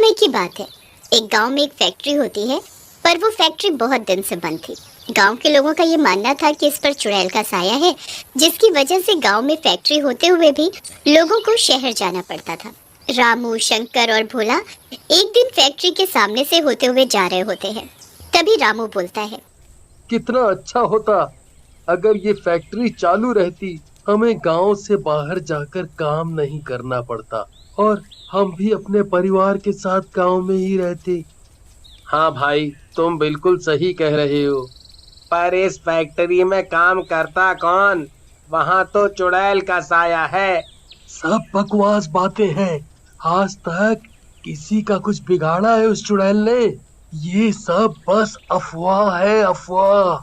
समय की बात है। एक गांव में एक फैक्ट्री होती है, पर वो फैक्ट्री बहुत दिन से बंद थी। गांव के लोगों का ये मानना था कि इस पर चुड़ैल का साया है, जिसकी वजह से गांव में फैक्ट्री होते हुए भी लोगों को शहर जाना पड़ता था। रामू, शंकर और भोला एक दिन फैक्ट्री के सामने से होते हुए जा रहे होते हैं। तभी रामू बोलता है, कितना अच्छा होता अगर ये फैक्ट्री चालू रहती। हमें गांव से बाहर जाकर काम नहीं करना पड़ता और हम भी अपने परिवार के साथ गांव में ही रहते। हाँ भाई, तुम बिल्कुल सही कह रहे हो। पर इस फैक्ट्री में काम करता कौन? वहाँ तो चुड़ैल का साया है। सब बकवास बातें हैं। आज तक किसी का कुछ बिगाड़ा है उस चुड़ैल ने? ये सब बस अफवाह है, अफवाह।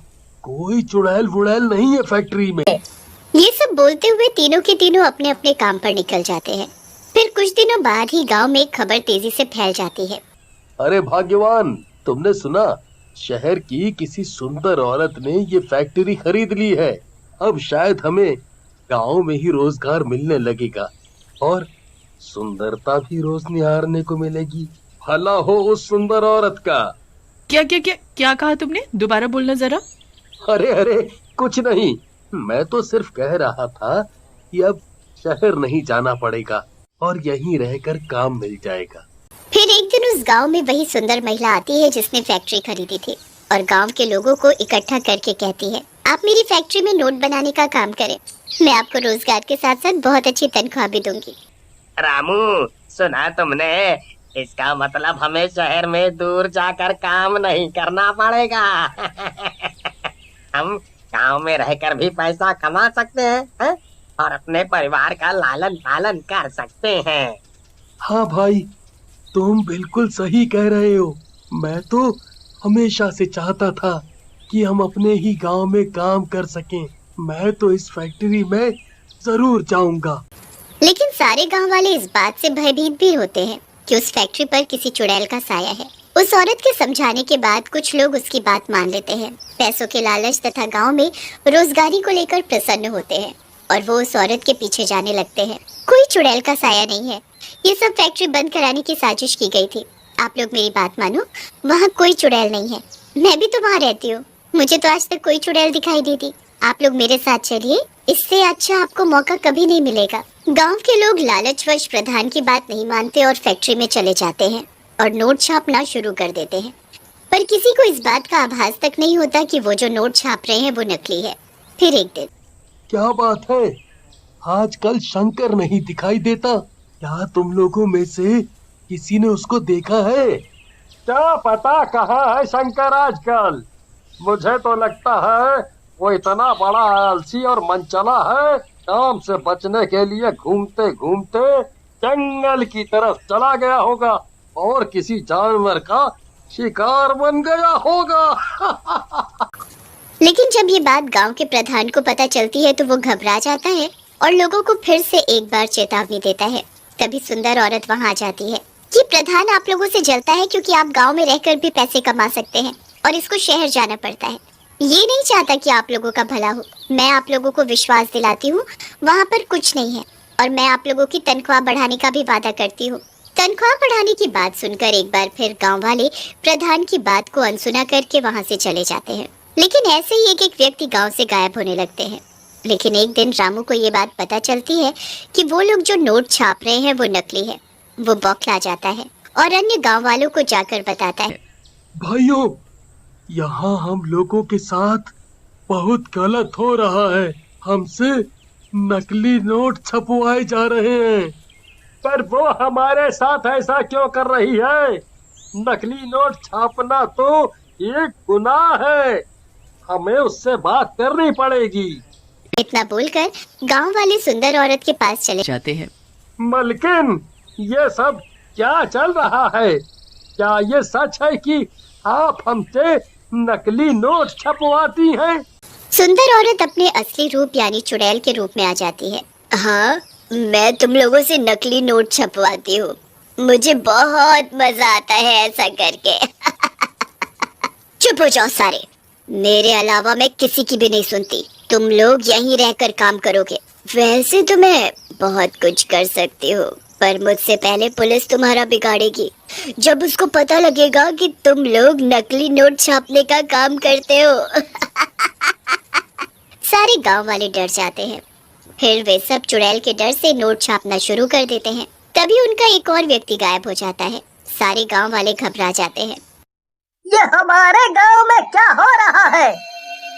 कोई चुड़ैल वुड़ैल नहीं है फैक्ट्री में। ये सब बोलते हुए तीनों के तीनों अपने अपने काम पर निकल जाते हैं। फिर कुछ दिनों बाद ही गांव में एक खबर तेजी से फैल जाती है। अरे भाग्यवान, तुमने सुना? शहर की किसी सुंदर औरत ने ये फैक्ट्री खरीद ली है। अब शायद हमें गांव में ही रोजगार मिलने लगेगा और सुंदरता भी रोज निहारने को मिलेगी। भला हो उस सुंदर औरत का। क्या क्या क्या क्या कहा तुमने? दोबारा बोलना जरा। अरे अरे, कुछ नहीं। मैं तो सिर्फ कह रहा था कि अब शहर नहीं जाना पड़ेगा और यहीं रहकर काम मिल जाएगा। फिर एक दिन उस गांव में वही सुंदर महिला आती है जिसने फैक्ट्री खरीदी थी और गांव के लोगों को इकट्ठा करके कहती है, आप मेरी फैक्ट्री में नोट बनाने का काम करें। मैं आपको रोजगार के साथ साथ बहुत अच्छी तनख्वाह भी दूंगी। रामू, सुना तुमने? इसका मतलब हमें शहर में दूर जाकर काम नहीं करना पड़ेगा। हम गांव में रहकर भी पैसा कमा सकते हैं और अपने परिवार का लालन पालन कर सकते हैं। हाँ भाई, तुम बिल्कुल सही कह रहे हो। मैं तो हमेशा से चाहता था कि हम अपने ही गांव में काम कर सकें। मैं तो इस फैक्ट्री में जरूर जाऊंगा। लेकिन सारे गांव वाले इस बात से भयभीत भी होते हैं कि उस फैक्ट्री पर किसी चुड़ैल का साया है। उस औरत के समझाने के बाद कुछ लोग उसकी बात मान लेते हैं। पैसों के लालच तथा गांव में रोजगारी को लेकर प्रसन्न होते हैं और वो उस औरत के पीछे जाने लगते हैं। कोई चुड़ैल का साया नहीं है। ये सब फैक्ट्री बंद कराने की साजिश की गई थी। आप लोग मेरी बात मानो, वहाँ कोई चुड़ैल नहीं है। मैं भी तो वहाँ रहती हूँ। मुझे तो आज तक कोई चुड़ैल दिखाई दी थी। आप लोग मेरे साथ चलिए, इससे अच्छा आपको मौका कभी नहीं मिलेगा। गांव के लोग लालचवश प्रधान की बात नहीं मानते और फैक्ट्री में चले जाते हैं और नोट छापना शुरू कर देते हैं। पर किसी को इस बात का आभास तक नहीं होता कि वो जो नोट छाप रहे हैं वो नकली है। फिर एक दिन, क्या बात है, आजकल शंकर नहीं दिखाई देता? क्या तुम लोगों में से किसी ने उसको देखा है? क्या पता कहाँ है शंकर आजकल। मुझे तो लगता है वो इतना बड़ा आलसी और मनचला है, काम से बचने के लिए घूमते घूमते जंगल की तरफ चला गया होगा और किसी जानवर का शिकार बन गया होगा। लेकिन जब ये बात गांव के प्रधान को पता चलती है तो वो घबरा जाता है और लोगों को फिर से एक बार चेतावनी देता है। तभी सुंदर औरत वहां आ जाती है कि प्रधान आप लोगों से जलता है क्योंकि आप गांव में रहकर भी पैसे कमा सकते हैं और इसको शहर जाना पड़ता है। ये नहीं चाहता कि आप लोगों का भला हो। मैं आप लोगों को विश्वास दिलाती हूँ, वहाँ पर कुछ नहीं है और मैं आप लोगों की तनख्वाह बढ़ाने का भी वादा करती हूँ। तनख्वाह बढ़ाने की बात सुनकर एक बार फिर गांव वाले प्रधान की बात को अनसुना करके वहाँ से चले जाते हैं। लेकिन ऐसे ही एक एक व्यक्ति गांव से गायब होने लगते हैं। लेकिन एक दिन रामू को ये बात पता चलती है कि वो लोग जो नोट छाप रहे हैं वो नकली है। वो बौखला जाता है और अन्य गांव वालों को जाकर बताता है, भाइयों, यहाँ हम लोगों के साथ बहुत गलत हो रहा है। हमसे नकली नोट छपवाए जा रहे हैं। पर वो हमारे साथ ऐसा क्यों कर रही है? नकली नोट छापना तो एक गुनाह है। हमें उससे बात करनी पड़ेगी। इतना बोलकर गांव वाले सुंदर औरत के पास चले जाते हैं। मलकिन, ये सब क्या चल रहा है? क्या ये सच है कि आप हमसे नकली नोट छपवाती हैं? सुंदर औरत अपने असली रूप यानी चुड़ैल के रूप में आ जाती है। हाँ, मैं तुम लोगों से नकली नोट छपवाती हूँ। मुझे बहुत मजा आता है ऐसा करके। चुप हो जाओ सारे। मेरे अलावा मैं किसी की भी नहीं सुनती। तुम लोग यहीं रहकर काम करोगे। वैसे तो मैं बहुत कुछ कर सकती हूँ, पर मुझसे पहले पुलिस तुम्हारा बिगाड़ेगी जब उसको पता लगेगा कि तुम लोग नकली नोट छापने का काम करते हो। सारे गांव वाले डर जाते हैं। फिर वे सब चुड़ैल के डर से नोट छापना शुरू कर देते हैं। तभी उनका एक और व्यक्ति गायब हो जाता है। सारे गांव वाले घबरा जाते हैं। ये हमारे गांव में क्या हो रहा है?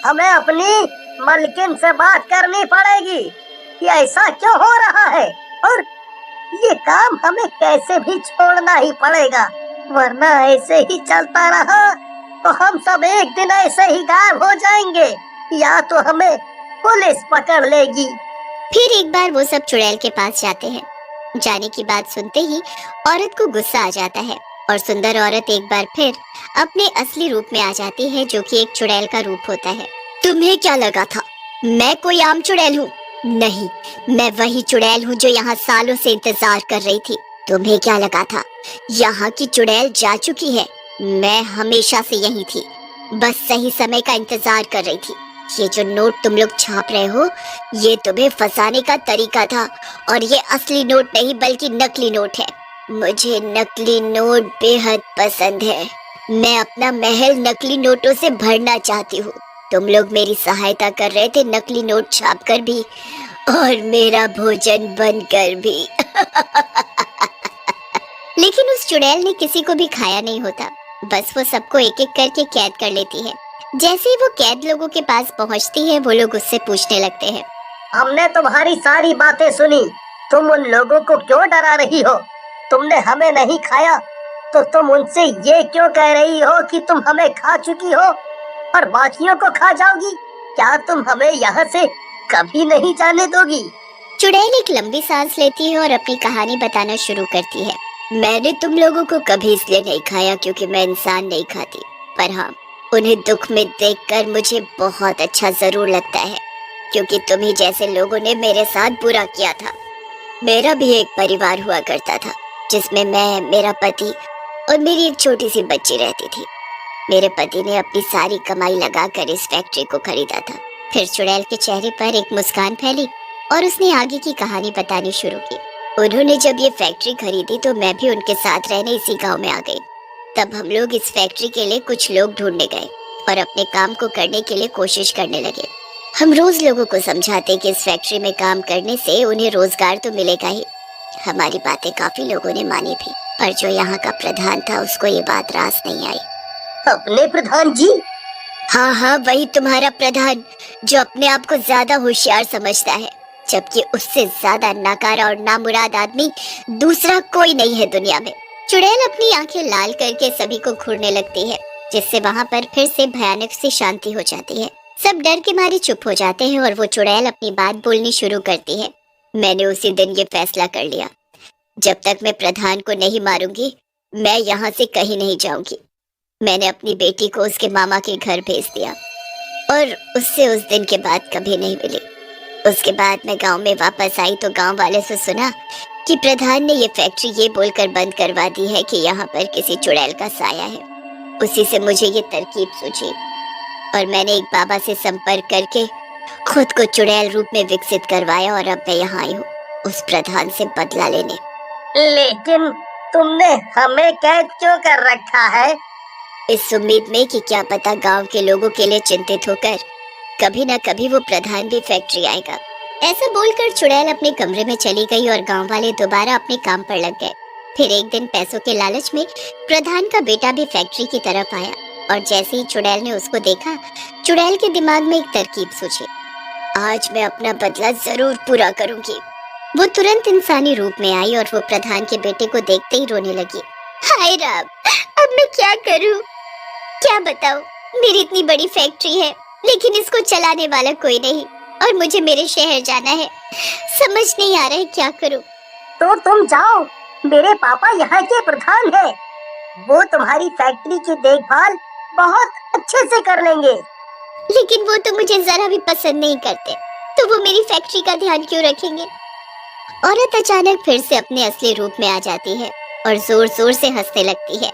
हमें अपनी मलकिन से बात करनी पड़ेगी। ये ऐसा क्यों हो रहा है? और ये काम हमें कैसे भी छोड़ना ही पड़ेगा, वरना ऐसे ही चलता रहा तो हम सब एक दिन ऐसे ही गायब हो जाएंगे, या तो हमें पुलिस पकड़ लेगी। फिर एक बार वो सब चुड़ैल के पास जाते हैं। जाने की बात सुनते ही औरत को गुस्सा आ जाता है और सुंदर औरत एक बार फिर अपने असली रूप में आ जाती है, जो कि एक चुड़ैल का रूप होता है। तुम्हें क्या लगा था मैं कोई आम चुड़ैल हूँ? नहीं, मैं वही चुड़ैल हूँ जो यहाँ सालों से इंतजार कर रही थी। तुम्हें क्या लगा था यहाँ की चुड़ैल जा चुकी है? मैं हमेशा से यही थी, बस सही समय का इंतजार कर रही थी। ये जो नोट तुम लोग छाप रहे हो, ये तुम्हें फंसाने का तरीका था, और ये असली नोट नहीं बल्कि नकली नोट है। मुझे नकली नोट बेहद पसंद है। मैं अपना महल नकली नोटों से भरना चाहती हूँ। तुम लोग मेरी सहायता कर रहे थे नकली नोट छापकर भी, और मेरा भोजन बनकर भी। लेकिन उस चुड़ैल ने किसी को भी खाया नहीं होता, बस वो सबको एक एक करके कैद कर लेती है। जैसे ही वो कैद लोगों के पास पहुंचती है, वो लोग उससे पूछने लगते हैं। हमने तुम्हारी सारी बातें सुनी, तुम उन लोगों को क्यों डरा रही हो? तुमने हमें नहीं खाया तो तुम उनसे ये क्यों कह रही हो कि तुम हमें खा चुकी हो और बाकियों को खा जाओगी? क्या तुम हमें यहाँ से कभी नहीं जाने दोगी? चुड़ैल एक लंबी सांस लेती है और अपनी कहानी बताना शुरू करती है। मैंने तुम लोगों को कभी इसलिए नहीं खाया क्योंकि मैं इंसान नहीं खाती, पर हाँ, उन्हें दुख में देखकर मुझे बहुत अच्छा जरूर लगता है, क्योंकि तुम्ही जैसे लोगों ने मेरे साथ बुरा किया था। मेरा भी एक परिवार हुआ करता था, जिसमें मैं, मेरा पति और मेरी एक छोटी सी बच्ची रहती थी। मेरे पति ने अपनी सारी कमाई लगाकर इस फैक्ट्री को खरीदा था। फिर चुड़ैल के चेहरे पर एक मुस्कान फैली और उसने आगे की कहानी बतानी शुरू की। उन्होंने जब ये फैक्ट्री खरीदी तो मैं भी उनके साथ रहने इसी गांव में आ गई। तब हम लोग इस फैक्ट्री के लिए कुछ लोग ढूंढने गए और अपने काम को करने के लिए कोशिश करने लगे। हम रोज लोगों को समझाते कि इस फैक्ट्री में काम करने से उन्हें रोजगार तो मिलेगा ही। हमारी बातें काफी लोगों ने मानी भी, पर जो यहाँ का प्रधान था उसको ये बात रास नहीं आई। अपने प्रधान जी? हाँ, वही तुम्हारा प्रधान, जो अपने आप को ज्यादा होशियार समझता है, जबकि उससे ज्यादा नाकारा और नामुराद आदमी दूसरा कोई नहीं है दुनिया में। चुड़ैल अपनी आंखें लाल करके सभी को घूरने लगती है, जिससे वहाँ पर फिर से भयानक सी शांति हो जाती है। सब डर के मारे चुप हो जाते हैं और वो चुड़ैल अपनी बात बोलनी शुरू करती है। मैंने उसी दिन ये फैसला कर लिया, जब तक मैं प्रधान को नहीं मारूंगी मैं यहाँ से कहीं नहीं जाऊंगी। मैंने अपनी बेटी को उसके मामा के घर भेज दिया और उससे उस दिन के बाद कभी नहीं मिली। उसके बाद मैं गांव में वापस आई तो गांव वाले से सुना कि प्रधान ने ये फैक्ट्री ये बोलकर बंद करवा दी है कि यहाँ पर किसी चुड़ैल का साया है। उसी से मुझे ये तरकीब सूझी और मैंने एक बाबा से संपर्क करके खुद को चुड़ैल रूप में विकसित करवाया और अब मैं यहाँ आई हूँ उस प्रधान से बदला लेने। लेकिन तुमने हमें कैद क्यों कर रखा है? इस उम्मीद में कि क्या पता गांव के लोगों के लिए चिंतित होकर कभी न कभी वो प्रधान भी फैक्ट्री आएगा। ऐसा बोलकर चुड़ैल अपने कमरे में चली गई और गांव वाले दोबारा अपने काम पर लग गए। फिर एक दिन पैसों के लालच में प्रधान का बेटा भी फैक्ट्री की तरफ आया और जैसे ही चुड़ैल ने उसको देखा, चुड़ैल के दिमाग में एक तरकीब सूझी। आज मैं अपना बदला जरूर पूरा करूंगी। वो तुरंत इंसानी रूप में आई और वो प्रधान के बेटे को देखते ही रोने लगी। हाय राम, अब मैं क्या करूं? क्या बताऊं, मेरी इतनी बड़ी फैक्ट्री है लेकिन इसको चलाने वाला कोई नहीं और मुझे मेरे शहर जाना है। समझ नहीं आ रहा है क्या करूं। तो तुम जाओ, मेरे पापा यहाँ के प्रधान हैं। वो तुम्हारी फैक्ट्री की देखभाल बहुत अच्छे से कर लेंगे। लेकिन वो तो मुझे जरा भी पसंद नहीं करते, तो वो मेरी फैक्ट्री का ध्यान क्यों रखेंगे? औरत अचानक फिर से अपने असली रूप में आ जाती है और जोर जोर से हंसने लगती है।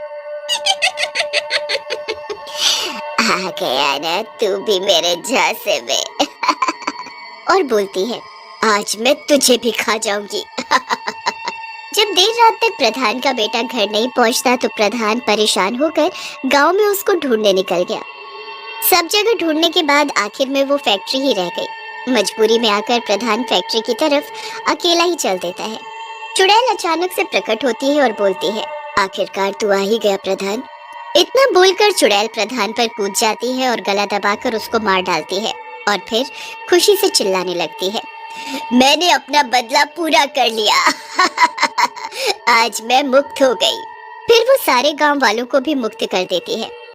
आ गया ना तू भी मेरे झांसे में। और बोलती है, आज मैं तुझे भी खा जाऊंगी। जब देर रात तक प्रधान का बेटा घर नहीं पहुंचता तो प्रधान परेशान होकर गांव में उसको ढूंढने निकल गया। सब जगह ढूंढने के बाद आखिर में वो फैक्ट्री ही रह गई। मजबूरी में आकर प्रधान फैक्ट्री की तरफ अकेला ही चल देता है। चुड़ैल अचानक से प्रकट होती है और बोलती है, आखिरकार तू आ ही गया प्रधान। इतना बोलकर चुड़ैल प्रधान पर कूद जाती है और गला दबाकर उसको मार डालती है और फिर खुशी से चिल्लाने लगती है, मैंने अपना बदला पूरा कर लिया। आज मैं मुक्त हो गई। फिर वो सारे गांव वालों को भी मुक्त कर देती है।